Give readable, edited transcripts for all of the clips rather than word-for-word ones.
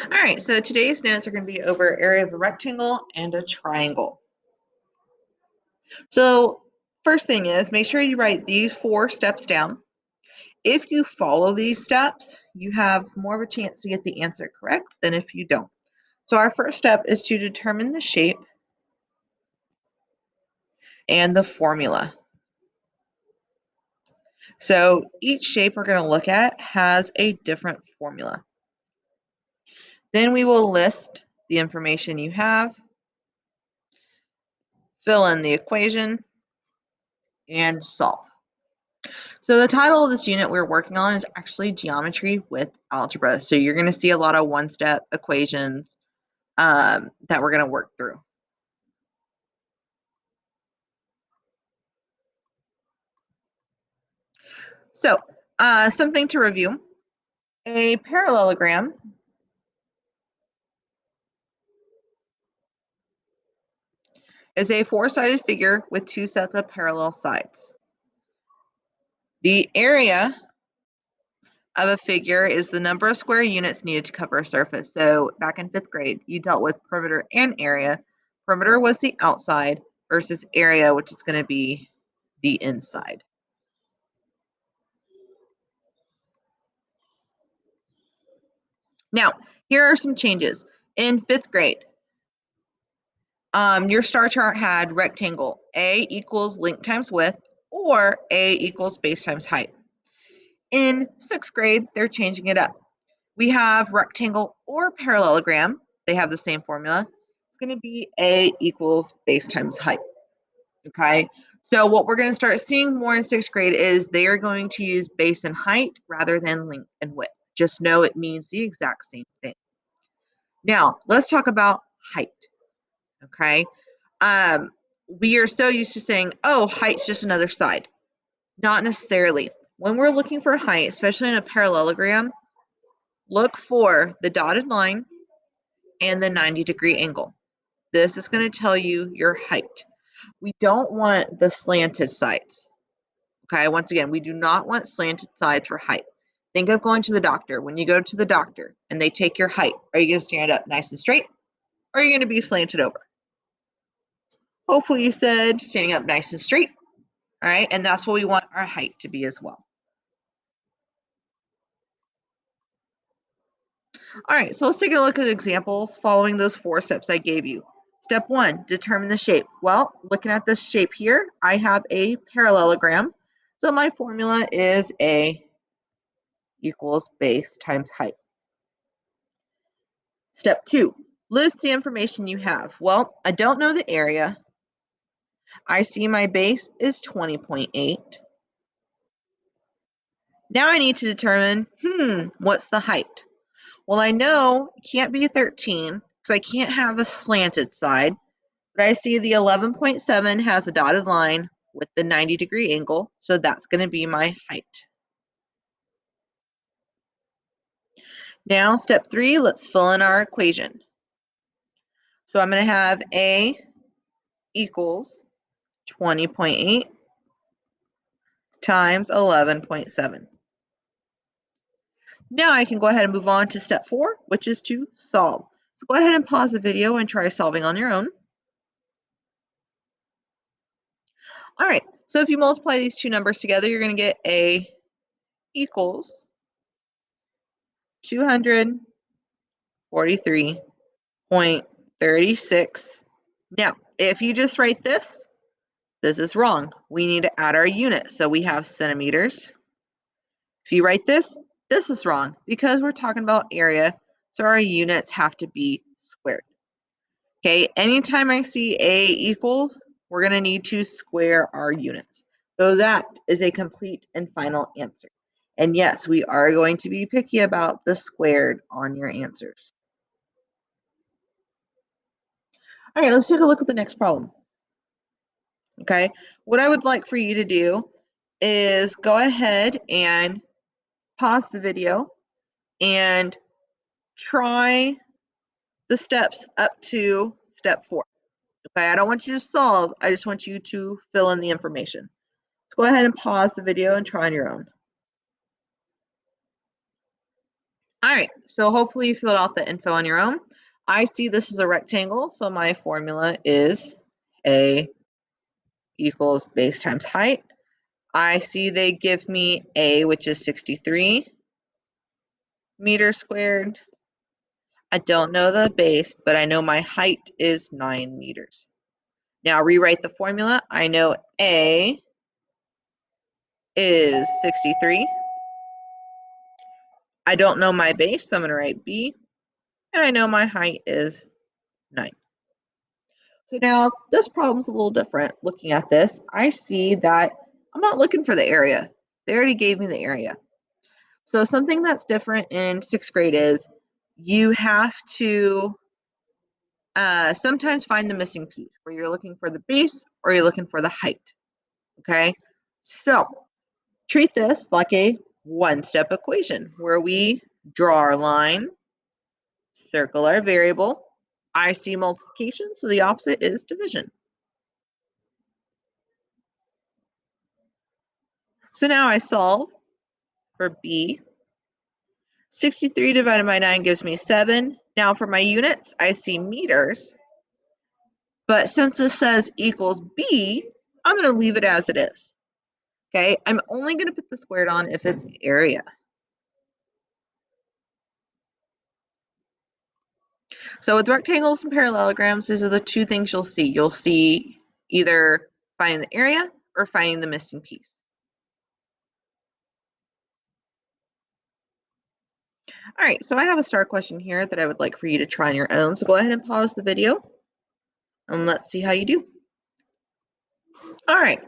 All right, so today's notes are going to be over area of a rectangle and a triangle. So first thing is make sure you write these 4 steps down. If you follow these steps, you have more of a chance to get the answer correct than if you don't. So our first step is to determine the shape and the formula. So each shape we're going to look at has a different formula. Then we will list the information you have, fill in the equation, and solve. So the title of this unit we're working on is actually Geometry with Algebra. So you're going to see a lot of one-step equations that we're going to work through. So something to review. A parallelogram is a 4-sided figure with 2 sets of parallel sides. The area of a figure is the number of square units needed to cover a surface. So back in 5th grade, you dealt with perimeter and area. Perimeter was the outside versus area, which is going to be the inside. Now, here are some changes. In 5th grade, your star chart had rectangle, A equals length times width, or A equals base times height. In 6th grade, they're changing it up. We have rectangle or parallelogram. They have the same formula. It's going to be A equals base times height. Okay, so what we're going to start seeing more in 6th grade is they are going to use base and height rather than length and width. Just know it means the exact same thing. Now, let's talk about height. Okay, we are so used to saying, oh, height's just another side. Not necessarily. When we're looking for height, especially in a parallelogram, look for the dotted line and the 90-degree angle. This is going to tell you your height. We don't want the slanted sides. Okay, once again, we do not want slanted sides for height. Think of going to the doctor. When you go to the doctor and they take your height, are you going to stand up nice and straight, or are you going to be slanted over? Hopefully you said standing up nice and straight. All right, and that's what we want our height to be as well. All right, so let's take a look at examples following those 4 steps I gave you. Step 1, determine the shape. Well, looking at this shape here, I have a parallelogram. So my formula is A equals base times height. Step 2, list the information you have. Well, I don't know the area. I see my base is 20.8. Now I need to determine, what's the height? Well, I know it can't be 13 because I can't have a slanted side, but I see the 11.7 has a dotted line with the 90-degree angle, so that's going to be my height. Now, step 3, let's fill in our equation. So I'm going to have A equals 20.8 times 11.7. Now I can go ahead and move on to step 4, which is to solve. So go ahead and pause the video and try solving on your own. All right, so if you multiply these 2 numbers together, you're going to get A equals 243.36. Now, if you just write this is wrong. We need to add our unit. So we have centimeters. If you write this is wrong because we're talking about area. So our units have to be squared. Okay, anytime I see A equals, we're going to need to square our units. So that is a complete and final answer. And yes, we are going to be picky about the squared on your answers. All right, let's take a look at the next problem. Okay, what I would like for you to do is go ahead and pause the video and try the steps up to step 4. Okay, I don't want you to solve, I just want you to fill in the information. Let's go ahead and pause the video and try on your own. All right, so hopefully you filled out the info on your own. I see this is a rectangle, so my formula is A equals base times height. I see they give me A, which is 63 meters squared. I don't know the base, but I know my height is 9 meters. Now rewrite the formula. I know A is 63. I don't know my base, so I'm going to write B. And I know my height is 9. So now this problem's a little different. Looking at this, I see that I'm not looking for the area. They already gave me the area. So something that's different in 6th grade is you have to sometimes find the missing piece where you're looking for the base or you're looking for the height. Okay, so treat this like a one-step equation where we draw our line, circle our variable. I see multiplication, so the opposite is division. So now I solve for B. 63 divided by 9 gives me 7. Now for my units, I see meters. But since this says equals B, I'm going to leave it as it is. Okay, I'm only going to put the squared on if it's area. So with rectangles and parallelograms, these are the two things you'll see. You'll see either finding the area or finding the missing piece. All right, so I have a star question here that I would like for you to try on your own. So go ahead and pause the video and let's see how you do. All right,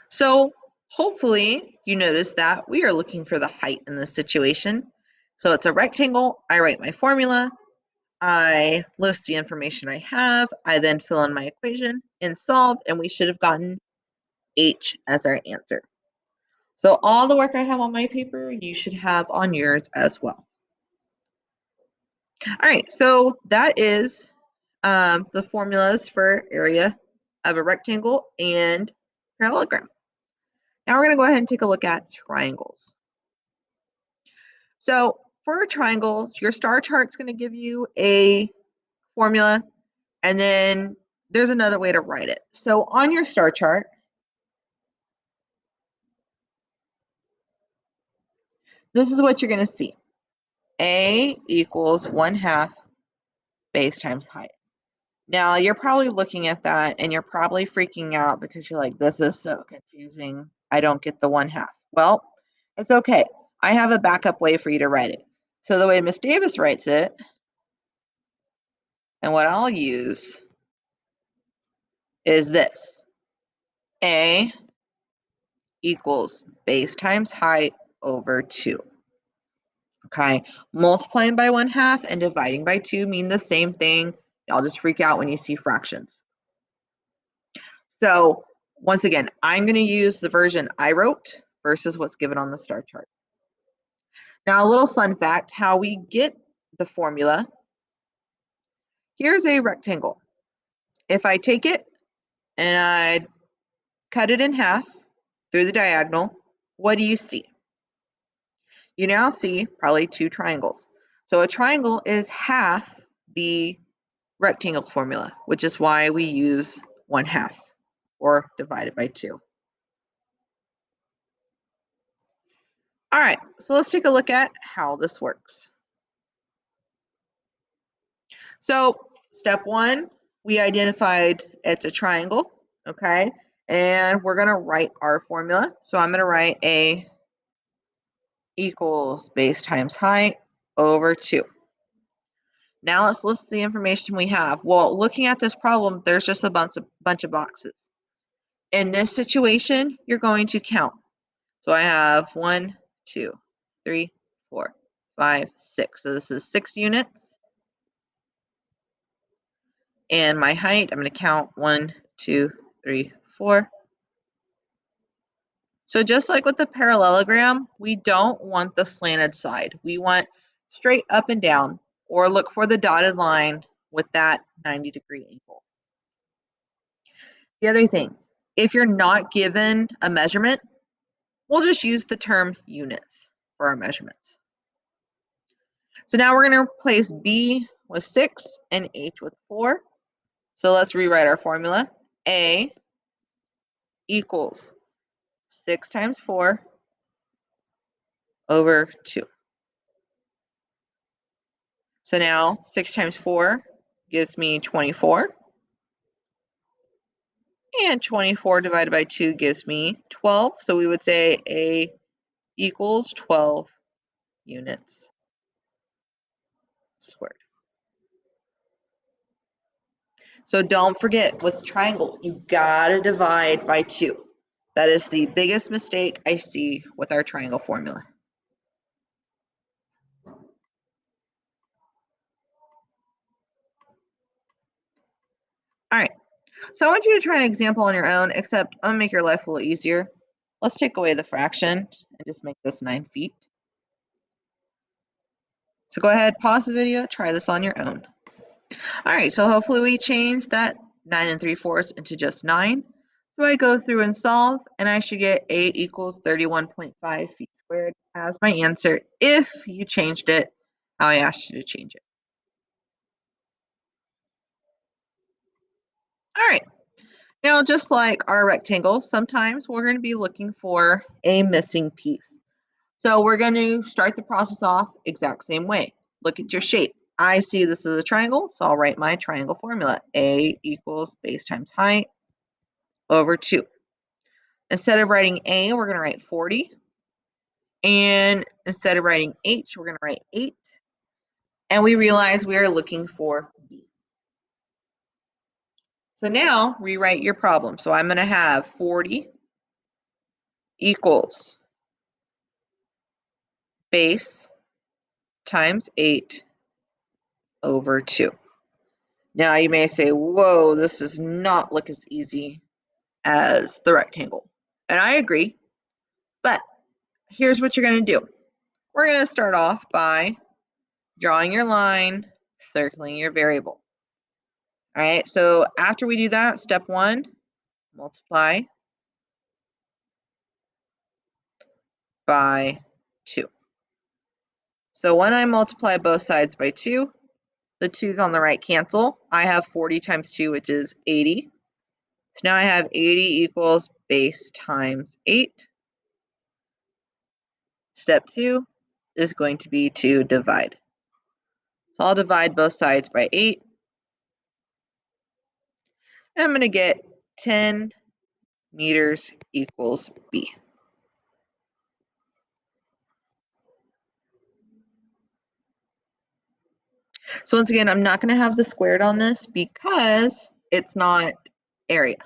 so hopefully you notice that we are looking for the height in this situation. So it's a rectangle. I write my formula. I list the information I have. I then fill in my equation and solve, and we should have gotten H as our answer. So all the work I have on my paper, you should have on yours as well. All right, so that is the formulas for area of a rectangle and parallelogram. Now we're going to go ahead and take a look at triangles. So for a triangle, your star chart's going to give you a formula, and then there's another way to write it. So on your star chart, this is what you're going to see. A equals 1/2 base times height. Now you're probably looking at that and you're probably freaking out because you're like, this is so confusing. I don't get the 1/2. Well, it's okay. I have a backup way for you to write it. So the way Miss Davis writes it, and what I'll use is this. A equals base times height over 2. Okay, multiplying by 1/2 and dividing by 2 mean the same thing. Y'all just freak out when you see fractions. So once again, I'm going to use the version I wrote versus what's given on the star chart. Now, a little fun fact, how we get the formula. Here's a rectangle. If I take it and I cut it in half through the diagonal, what do you see? You now see probably two triangles. So a triangle is half the rectangle formula, which is why we use 1/2 or divided by 2. All right, so let's take a look at how this works. So step 1, we identified it's a triangle, okay? And we're gonna write our formula. So I'm gonna write A equals base times height over 2. Now let's list the information we have. Well, looking at this problem, there's just a bunch of boxes. In this situation, you're going to count. So I have 1, 2, 3, 4, 5, 6. So this is 6 units. And my height, I'm going to count 1, 2, 3, 4. So just like with the parallelogram, we don't want the slanted side. We want straight up and down, or look for the dotted line with that 90-degree angle. The other thing, if you're not given a measurement, we'll just use the term units for our measurements. So now we're going to replace B with 6 and H with 4. So let's rewrite our formula. A equals 6 times 4 over 2. So now 6 times 4 gives me 24. And 24 divided by 2 gives me 12. So we would say A equals 12 units squared. So don't forget, with triangle, you gotta divide by 2. That is the biggest mistake I see with our triangle formula. All right, so I want you to try an example on your own, except I'm gonna make your life a little easier. Let's take away the fraction and just make this 9 feet. So go ahead, pause the video, try this on your own. All right, so hopefully we change that 9 3/4 into just 9. So I go through and solve, and I should get A equals 31.5 feet squared as my answer if you changed it how I asked you to change it. All right, now just like our rectangle, sometimes we're going to be looking for a missing piece. So we're going to start the process off exact same way. Look at your shape. I see this as a triangle, so I'll write my triangle formula. A equals base times height over 2. Instead of writing A, we're going to write 40. And instead of writing H, we're going to write 8. And we realize we are looking for B. So now rewrite your problem. So I'm going to have 40 equals base times 8 over 2. Now you may say, whoa, this does not look as easy as the rectangle. And I agree, but here's what you're going to do. We're going to start off by drawing your line, circling your variable. All right, so after we do that, step 1, multiply by 2. So when I multiply both sides by 2, the 2's on the right cancel. I have 40 times 2, which is 80. So now I have 80 equals base times 8. Step 2 is going to be to divide. So I'll divide both sides by 8. And I'm going to get 10 meters equals B. So once again, I'm not going to have the squared on this because it's not area.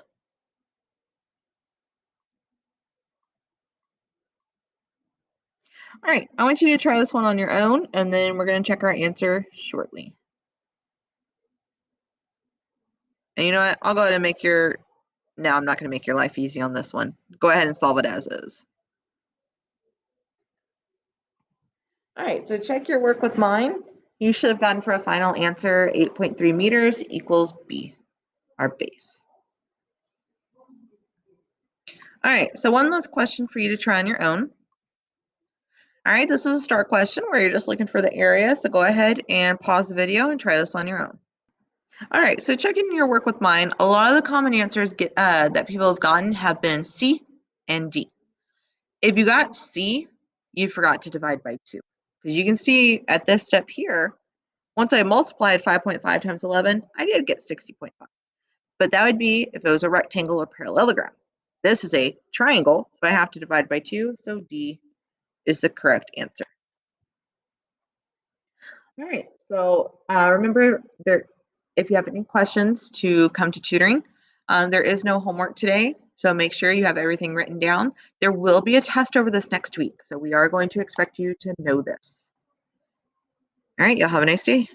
All right, I want you to try this one on your own, and then we're going to check our answer shortly. And you know what? I'll go ahead and make your... No, I'm not going to make your life easy on this one. Go ahead and solve it as is. All right, so check your work with mine. You should have gotten for a final answer 8.3 meters equals B, our base. All right, so one last question for you to try on your own. All right, this is a start question where you're just looking for the area, so go ahead and pause the video and try this on your own. All right, so checking your work with mine, a lot of the common answers that people have gotten have been C and D. If you got C, you forgot to divide by 2. Because you can see at this step here, once I multiplied 5.5 times 11, I did get 60.5. But that would be if it was a rectangle or parallelogram. This is a triangle, so I have to divide by 2, so D is the correct answer. All right, so remember, if you have any questions, to come to tutoring. There is no homework today, so make sure you have everything written down. There will be a test over this next week, so we are going to expect you to know this. All right, y'all have a nice day.